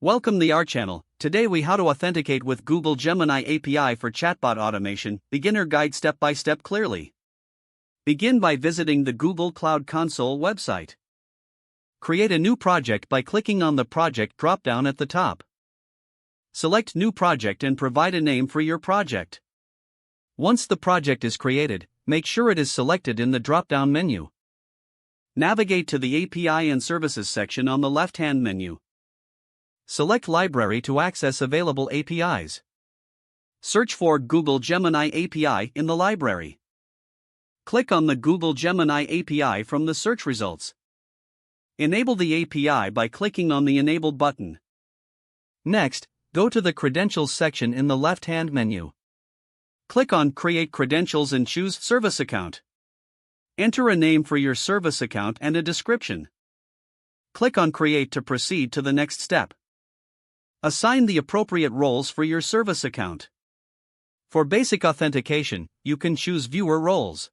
Welcome to our channel. Today we how to authenticate with Google Gemini API for chatbot automation. Beginner guide step by step clearly. Begin by visiting the Google Cloud Console website. Create a new project by clicking on the project drop-down at the top. Select New Project and provide a name for your project. Once the project is created, make sure it is selected in the drop-down menu. Navigate to the API and Services section on the left-hand menu. Select Library to access available APIs. Search for Google Gemini API in the library. Click on the Google Gemini API from the search results. Enable the API by clicking on the Enable button. Next, go to the Credentials section in the left-hand menu. Click on Create Credentials and choose Service Account. Enter a name for your service account and a description. Click on Create to proceed to the next step. Assign the appropriate roles for your service account. For basic authentication, you can choose Viewer Roles.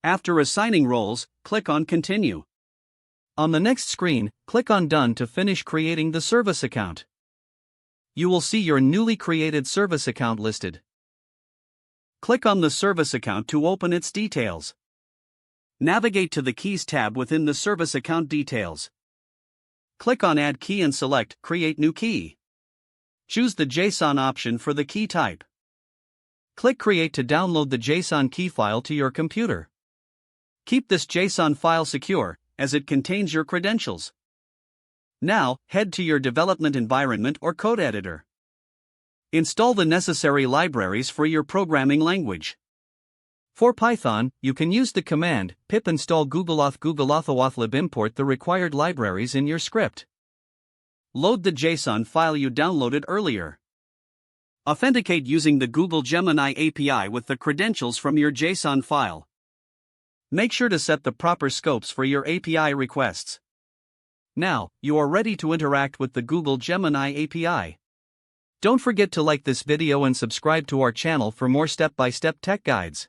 After assigning roles, click on Continue. On the next screen, click on Done to finish creating the service account. You will see your newly created service account listed. Click on the service account to open its details. Navigate to the Keys tab within the service account details. Click on Add Key and select Create New Key. Choose the JSON option for the key type. Click Create to download the JSON key file to your computer. Keep this JSON file secure, as it contains your credentials. Now, head to your development environment or code editor. Install the necessary libraries for your programming language. For Python, you can use the command pip install googleauth googleauth import the required libraries in your script. Load the JSON file you downloaded earlier. Authenticate using the Google Gemini API with the credentials from your JSON file. Make sure to set the proper scopes for your API requests. Now, you are ready to interact with the Google Gemini API. Don't forget to like this video and subscribe to our channel for more step-by-step tech guides.